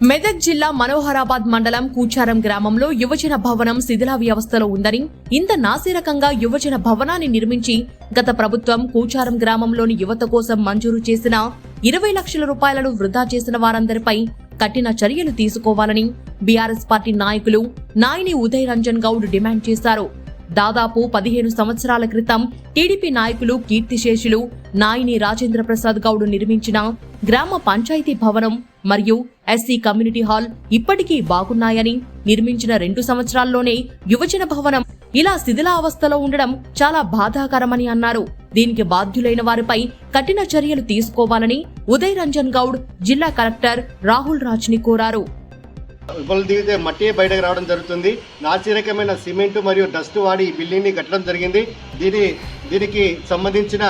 మెదక్ జిల్లా మనోహరాబాద్ మండలం కూచారం గ్రామంలో యువజన భవనం శిథిలావస్థలో ఉందని, ఇంత నాసిరకంగా యువజన భవనాన్ని నిర్మించి గత ప్రభుత్వం కూచారం గ్రామంలోని యువత కోసం మంజూరు చేసిన 20 లక్షల రూపాయలను వృధా చేసిన వారందరిపై కఠిన చర్యలు తీసుకోవాలని బీఆర్ఎస్ పార్టీ నాయకులు నాయని ఉదయ్ రంజన్ గౌడ్ డిమాండ్ చేశారు. దాదాపు 15 సంవత్సరాల క్రితం టీడీపీ నాయకులు కీర్తిశేషులు నాయని రాజేంద్ర ప్రసాద్ గౌడ్ నిర్మించిన గ్రామ పంచాయతీ భవనం మరియు ఎస్సీ కమ్యూనిటీ హాల్ ఇప్పటికీ బాగున్నాయని, నిర్మించిన 2 సంవత్సరాల్లోనే యువజన భవనం ఇలా శిథిలావస్థలో ఉండడం చాలా బాధాకరమని అన్నారు. దీనికి బాధ్యులైన వారిపై కఠిన చర్యలు తీసుకోవాలని ఉదయ్ రంజన్ గౌడ్ జిల్లా కలెక్టర్ రాహుల్ రాజ్ ని కోరారు. ఉబ్బలు దిగితే మట్టి బయటకు రావడం జరుగుతుంది. నాసిరకమైన సిమెంట్ మరియు డస్ట్ వాడి ఈ బిల్డింగ్ని కట్టడం జరిగింది. దీనికి సంబంధించిన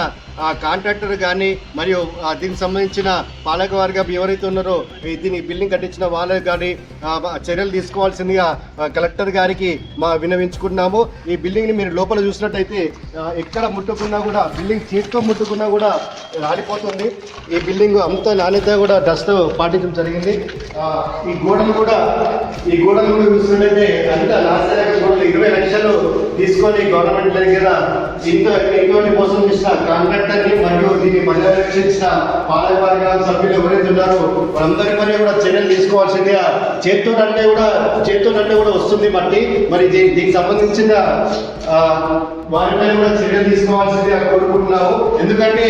కాంట్రాక్టర్ కానీ మరియు దీనికి సంబంధించిన పాలకవర్గం ఎవరైతే ఉన్నారో దీని బిల్డింగ్ కట్టించిన వాళ్ళకి కానీ చర్యలు తీసుకోవాల్సిందిగా కలెక్టర్ గారికి విన్నవించుకున్నాము. ఈ బిల్డింగ్ని మీరు లోపల చూసినట్టయితే ఎక్కడ ముట్టుకున్నా కూడా, బిల్డింగ్ చేతితో ముట్టుకున్నా కూడా రాలిపోతుంది. ఈ బిల్డింగ్ అంతా నాణ్యత కూడా డస్ట్ పాటించడం జరిగింది. ఈ గోడలు కూడా చూసినట్టయితే అంత నాశనక గోడలు 20 లక్షలు తీసుకొని గవర్నమెంట్ దగ్గర ఇటువంటి మోసం చేసిన కాంట్రాక్టర్ని మరియు దీన్ని పర్యవేక్షించిన పాలకవర్గ సభ్యులు ఎవరైతే ఉన్నారో వాళ్ళందరి మరి కూడా చర్యలు తీసుకోవాల్సిందిగా చేత్తోనంటే కూడా వస్తుంది మట్టి. మరి దీనికి సంబంధించిన వారిపై కూడా చర్యలు తీసుకోవాల్సిందిగా కోరుకుంటున్నాము. ఎందుకంటే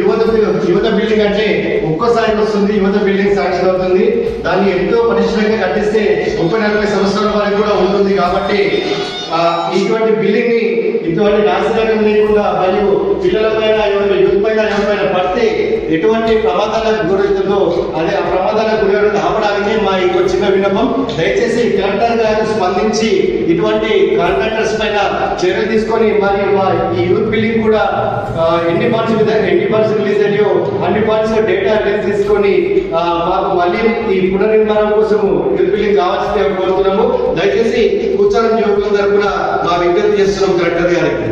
యువత బిల్డింగ్ అంటే ఒక్కసారి వస్తుంది, యువత బిల్డింగ్ శాంక్షన్ అవుతుంది. దాన్ని ఎంతో పరిశ్రమంగా కట్టిస్తే 30-40 సంవత్సరాల వరకు కూడా ఉంటుంది. కాబట్టి ఇటువంటి బిల్డింగ్ ని ఇటువంటి నాశనం లేకుండా మరియు పిల్లలపైన ఎవరిపైన పడితే ఎటువంటి ప్రమాదాలకు గురవుతుందో ఆ ప్రమాదాలకు గురవుతుంది ఆపడానికి మా ఇంకో చిన్న విన్నపం. దయచేసి కలెక్టర్ గారు స్పందించి ఇటువంటి కాంట్రాక్టర్స్ పైన చర్యలు తీసుకొని మరియు ఈ యూత్ బిల్డింగ్ కూడా ఎన్ని పార్ట్స్ రిలీజ్ అయ్యో అన్ని పార్ట్స్ డేటా తీసుకొని మాకు మళ్ళీ ఈ పునర్నిర్మాణం కోసం యూత్ బిల్డింగ్ కావాల్సిందిగా కోరుతున్నాము. దయచేసి కూర్చొని యువకుల తరపున మా విజ్ఞప్తి చేస్తున్నాం కలెక్టర్ గారికి.